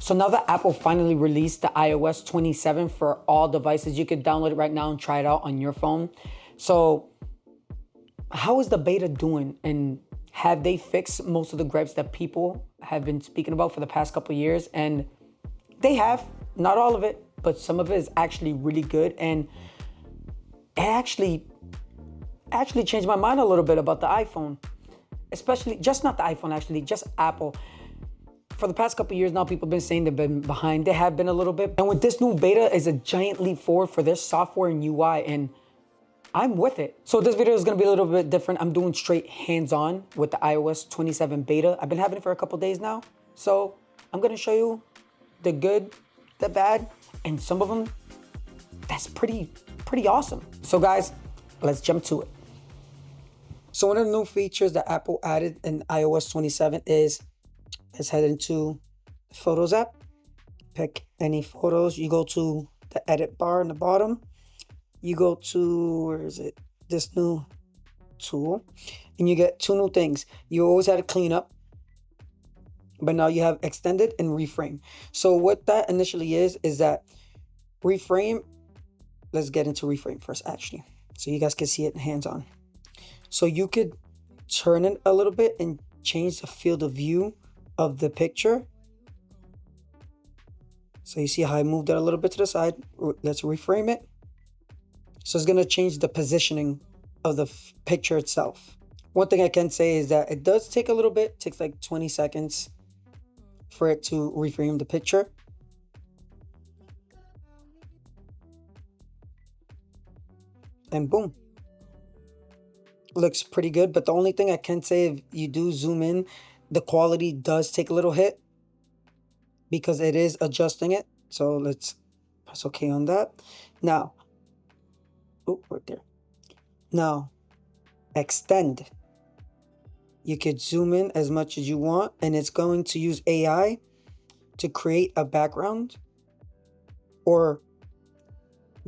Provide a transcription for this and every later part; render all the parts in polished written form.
So now that Apple finally released the iOS 27 for all devices, you could download it right now and try it out on your phone. So how is the beta doing? And have they fixed most of the gripes that people have been speaking about for the past couple of years? And they have, not all of it, but some of it is actually really good. And it actually changed my mind a little bit about the iPhone, especially, just not the iPhone actually, just Apple. For the past couple of years now, people have been saying they've been behind. They have been a little bit. And with this new beta is a giant leap forward for their software and UI, and I'm with it. So this video is gonna be a little bit different. I'm doing straight hands-on with the iOS 27 beta. I've been having it for a couple days now. So I'm gonna show you the good, the bad, and some of them, that's pretty awesome. So guys, let's jump to it. So one of the new features that Apple added in iOS 27 is, let's head into the Photos app. Pick any photos. You go to the edit bar in the bottom. You go to, where is it? This new tool. And you get two new things. You always had to clean up, but now you have extended and reframe. So what that initially is that reframe, let's get into reframe first actually, so you guys can see it hands-on. So you could turn it a little bit and change the field of view of the picture. So you see how I moved it a little bit to the side. Let's reframe it. So it's gonna change the positioning of the picture itself. One thing I can say is that it does take a little bit. It takes like 20 seconds for it to reframe the picture. And boom. Looks pretty good, but the only thing I can say, if you do zoom in, the quality does take a little hit because it is adjusting it. So let's press OK on that. Now, oh, right there. Now, extend. You could zoom in as much as you want, and it's going to use AI to create a background or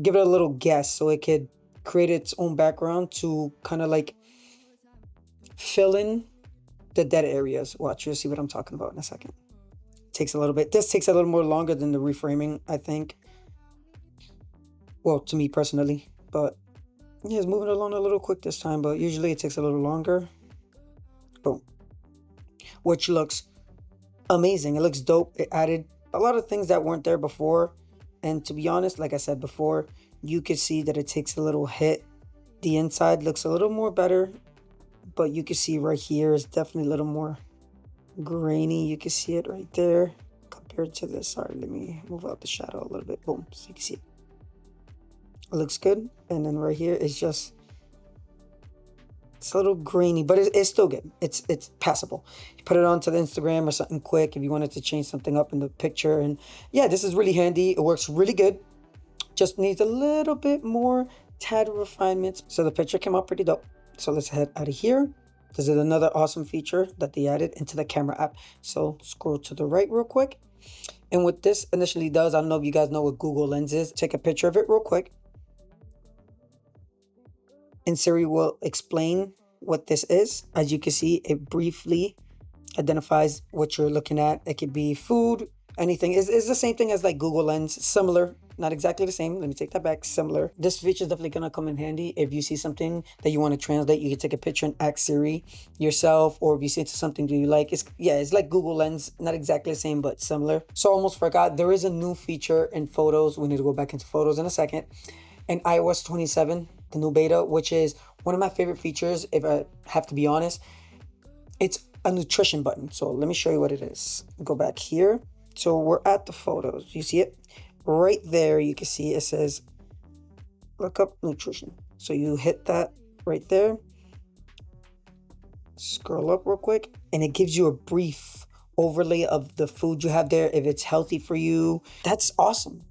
give it a little guess, so it could create its own background to kind of like fill in the dead areas. Watch, you'll see what I'm talking about in a second. Takes a little bit. This takes a little more longer than the reframing, I think. Well, to me personally, but yeah, it's moving along a little quick this time, but usually it takes a little longer. Boom. Which looks amazing. It looks dope. It added a lot of things that weren't there before. And to be honest, like I said before, you could see that it takes a little hit. The inside looks a little more better, but you can see right here is definitely a little more grainy. You can see it right there compared to this. Sorry, let me move out the shadow a little bit. Boom, so you can see it. It looks good. And then right here is just, it's a little grainy, but it's still good. It's passable. You put it onto the Instagram or something quick if you wanted to change something up in the picture. And yeah, this is really handy. It works really good. Just needs a little bit more tad refinements. So the picture came out pretty dope. So let's head out of here. This is another awesome feature that they added into the camera app. So scroll to the right real quick. And what this initially does, I don't know if you guys know what Google Lens is. Take a picture of it real quick. And Siri will explain what this is. As you can see, it briefly identifies what you're looking at. It could be food, anything. It's the same thing as like Google Lens, similar. Not exactly the same. Let me take that back. Similar. This feature is definitely gonna come in handy if you see something that you want to translate. You can take a picture and ask Siri yourself, or if you see something that you like. It's like Google Lens, not exactly the same, but similar. So I almost forgot, there is a new feature in Photos. We need to go back into Photos in a second. In iOS 27, the new beta, which is one of my favorite features, if I have to be honest. It's a nutrition button. So let me show you what it is. Go back here. So we're at the Photos. You see it? Right there, you can see it says lookup nutrition. So you hit that right there. Scroll up real quick, and it gives you a brief overlay of the food you have there, if it's healthy for you. That's awesome.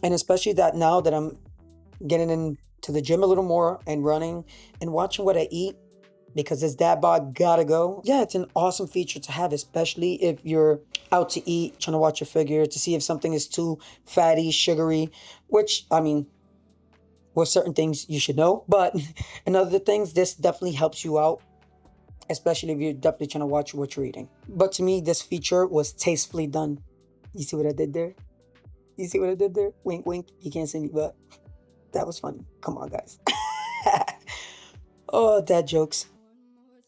And especially that now that I'm getting into the gym a little more and running and watching what I eat, because this dad bod gotta go. Yeah, it's an awesome feature to have, especially if you're out to eat, trying to watch your figure, to see if something is too fatty, sugary, which, I mean, with certain things you should know. But in other things, this definitely helps you out, especially if you're definitely trying to watch what you're eating. But to me, this feature was tastefully done. You see what I did there? You see what I did there? Wink, wink. You can't see me, but that was funny. Come on, guys. Oh, dad jokes.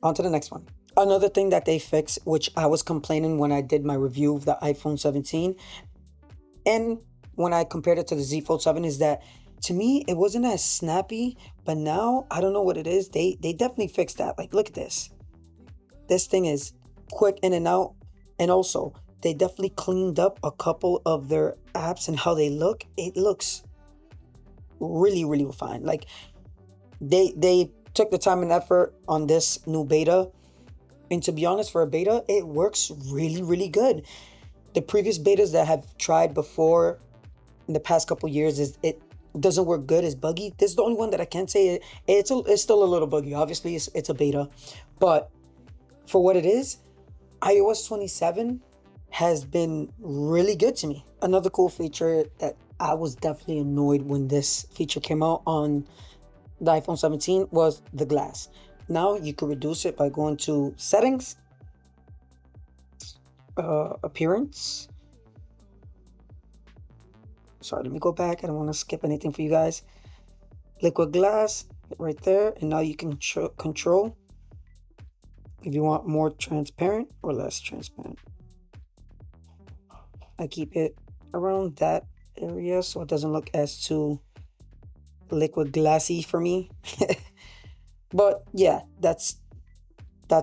On to the next one. Another thing that they fixed, which I was complaining when I did my review of the iPhone 17, and when I compared it to the Z Fold 7, is that to me it wasn't as snappy. But now I don't know what it is. They definitely fixed that. Like, look at this. This thing is quick in and out, and also they definitely cleaned up a couple of their apps and how they look. It looks really, really refined. Like they took the time and effort on this new beta, and to be honest, for a beta, it works really, really good. The previous betas that have tried before in the past couple years is it doesn't work good. It's buggy. This is the only one that I can say it's still a little buggy. Obviously, it's a beta, but for what it is, iOS 27 has been really good to me. Another cool feature that I was definitely annoyed when this feature came out on the iPhone 17 was the glass. Now you can reduce it by going to settings, appearance. Sorry, let me go back. I don't want to skip anything for you guys. Liquid glass right there. And now you can control if you want more transparent or less transparent. I keep it around that area so it doesn't look as too liquid glassy for me. But yeah, that's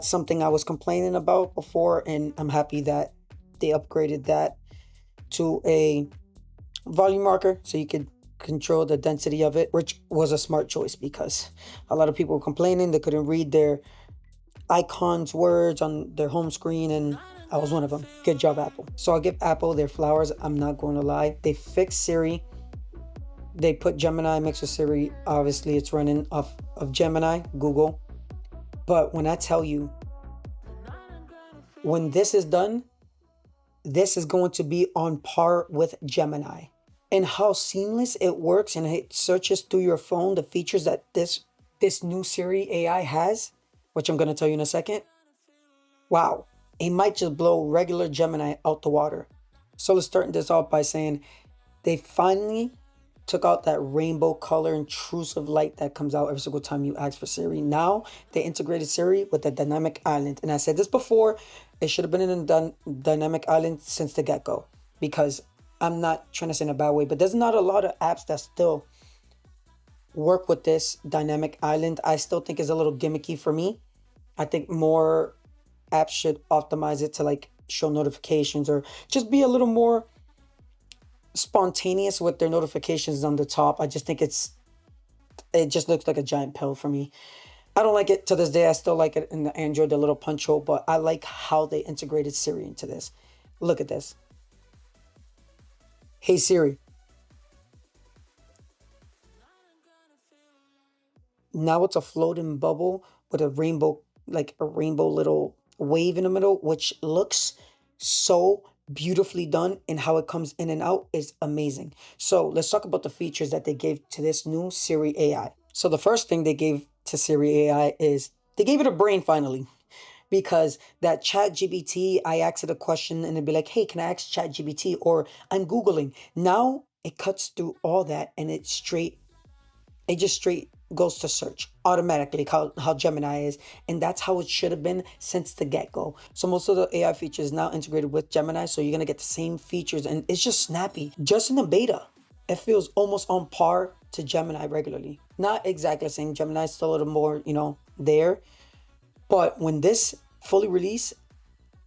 something I was complaining about before, and I'm happy that they upgraded that to a volume marker so you could control the density of it, which was a smart choice because a lot of people were complaining they couldn't read their icons words on their home screen, and I was one of them. Good job, Apple. So I'll give Apple their flowers. I'm not going to lie. They fixed Siri. They put Gemini mixed with Siri. Obviously, it's running off of Gemini, Google. But when I tell you, when this is done, this is going to be on par with Gemini. And how seamless it works and it searches through your phone, the features that this new Siri AI has, which I'm going to tell you in a second. Wow, it might just blow regular Gemini out the water. So let's start this off by saying they finally took out that rainbow color intrusive light that comes out every single time you ask for Siri. Now they integrated Siri with the dynamic island. And I said this before, it should have been in a dynamic island since the get-go, because I'm not trying to say in a bad way, but there's not a lot of apps that still work with this dynamic island. I still think it's a little gimmicky for me. I think more apps should optimize it to like show notifications or just be a little more spontaneous with their notifications on the top. I just think it just looks like a giant pill for me. I don't like it to this day. I still like it in the Android, the little punch hole, but I like how they integrated Siri into this. Look at this. Hey Siri. Now it's a floating bubble with a rainbow, like a rainbow little wave in the middle, which looks so beautifully done, and how it comes in and out is amazing. So let's talk about the features that they gave to this new Siri AI. So the first thing they gave to Siri AI is they gave it a brain finally. Because that chat GBT, I asked it a question and it'd be like, hey, can I ask chat GBT? Or I'm Googling. Now it cuts through all that and it just straight goes to search automatically, how Gemini is. And that's how it should have been since the get-go. So most of the AI features now integrated with Gemini, so you're going to get the same features, and it's just snappy. Just in the beta, it feels almost on par to Gemini regularly. Not exactly the same. Gemini is still a little more, there. But when this fully release,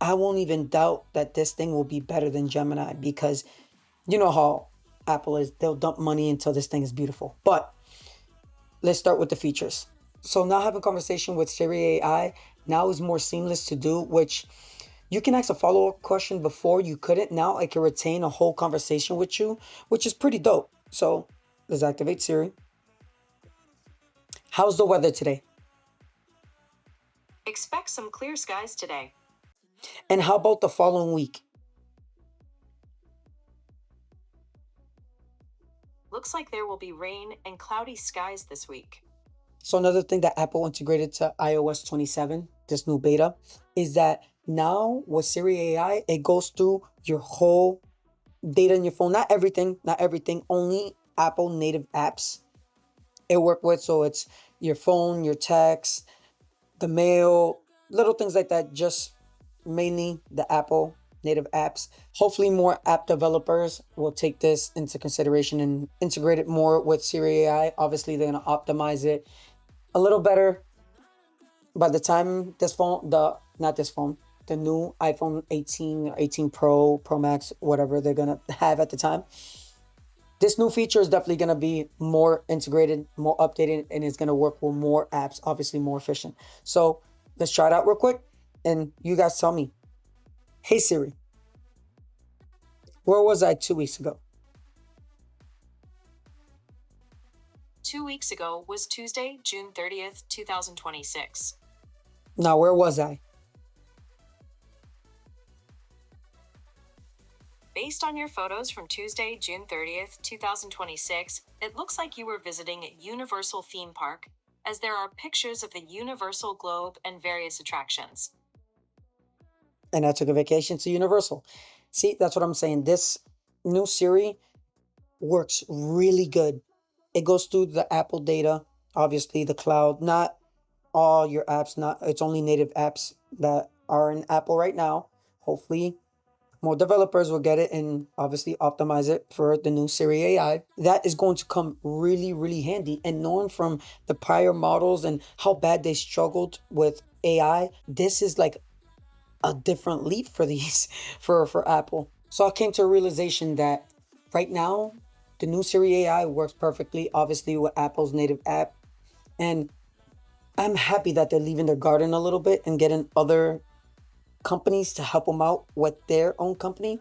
I won't even doubt that this thing will be better than Gemini, because you know how Apple is. They'll dump money until this thing is beautiful. But let's start with the features. So now having conversation with Siri AI now is more seamless to do, which you can ask a follow-up question before you couldn't. Now I can retain a whole conversation with you, which is pretty dope. So let's activate Siri. How's the weather today? Expect some clear skies today. And how about the following week? Looks like there will be rain and cloudy skies this week. So another thing that Apple integrated to iOS 27, this new beta, is that now with Siri AI, it goes through your whole data in your phone. Not everything, not everything. Only Apple native apps it work with. So it's your phone, your text, the mail, little things like that. Just mainly the Apple native apps. Hopefully, more app developers will take this into consideration and integrate it more with Siri AI. Obviously, they're gonna optimize it a little better by the time this phone, the not this phone, the new iPhone 18 or 18 Pro, Pro Max, whatever they're gonna have at the time. This new feature is definitely gonna be more integrated, more updated, and it's gonna work with more apps, obviously more efficient. So let's try it out real quick, and you guys tell me, hey Siri, where was I 2 weeks ago? 2 weeks ago was Tuesday, June 30th, 2026. Now where was I? Based on your photos from Tuesday, June 30th, 2026, it looks like you were visiting Universal Theme Park, as there are pictures of the Universal Globe and various attractions. And I took a vacation to Universal. See, that's what I'm saying. This new Siri works really good. It goes through the Apple data, obviously the cloud, not all your apps, not it's only native apps that are in Apple right now. Hopefully more developers will get it and obviously optimize it for the new Siri AI. That is going to come really, really handy. And knowing from the prior models and how bad they struggled with AI, this is like a different leap for these for Apple. So I came to a realization that right now the new Siri AI works perfectly, obviously with Apple's native app, and I'm happy that they're leaving their garden a little bit and getting other companies to help them out with their own company,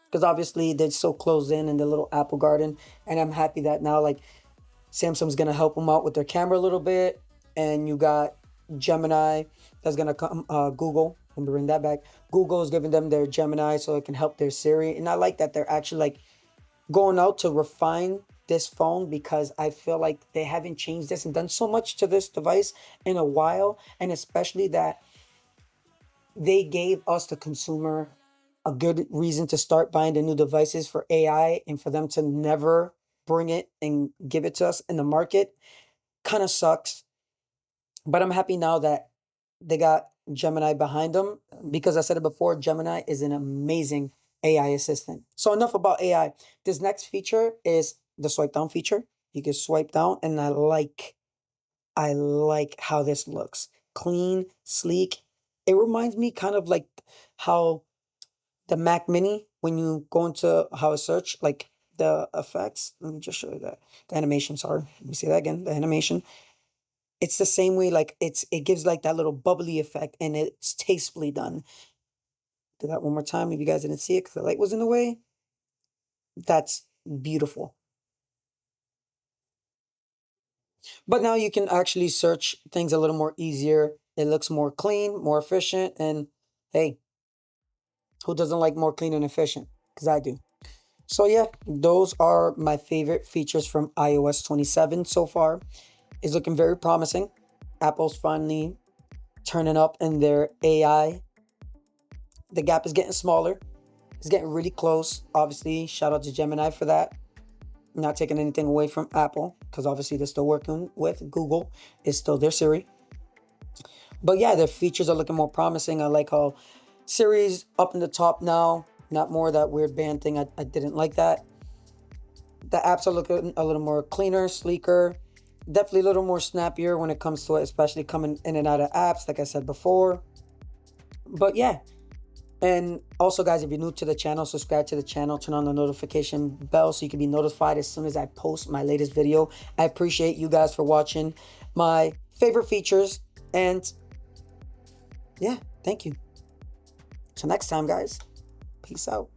because obviously they're so closed in the little Apple garden. And I'm happy that now like Samsung's gonna help them out with their camera a little bit, and you got Gemini that's gonna come. Google, let me bring that back. Google is giving them their Gemini so it can help their Siri, and I like that they're actually like going out to refine this phone, because I feel like they haven't changed this and done so much to this device in a while, and especially that they gave us the consumer a good reason to start buying the new devices for AI, and for them to never bring it and give it to us in the market kind of sucks. But I'm happy now that they got Gemini behind them, because I said it before, Gemini is an amazing AI assistant. So enough about AI. This next feature is the swipe down feature. You can swipe down, and I like how this looks. Clean, sleek. It reminds me kind of like how the Mac Mini, when you go into how it search, like the effects. Let me just show you that. The animation, sorry. Let me see that again. The animation. It's the same way, like it gives like that little bubbly effect, and it's tastefully done. Do that one more time if you guys didn't see it because the light was in the way. That's beautiful. But now you can actually search things a little more easier. It looks more clean, more efficient, and hey, who doesn't like more clean and efficient? Because I do. So yeah, those are my favorite features from iOS 27 so far. It's looking very promising. Apple's finally turning up in their AI. The gap is getting smaller. It's getting really close. Obviously, shout out to Gemini for that. Not taking anything away from Apple, because obviously they're still working with Google. It's still their Siri. But yeah, their features are looking more promising. I like how Siri's up in the top now. Not more that weird band thing. I didn't like that. The apps are looking a little more cleaner, sleeker. Definitely a little more snappier when it comes to it, especially coming in and out of apps, like I said before. But yeah, and also, guys, if you're new to the channel, subscribe to the channel, turn on the notification bell so you can be notified as soon as I post my latest video. I appreciate you guys for watching my favorite features. And yeah, thank you. Till next time, guys. Peace out.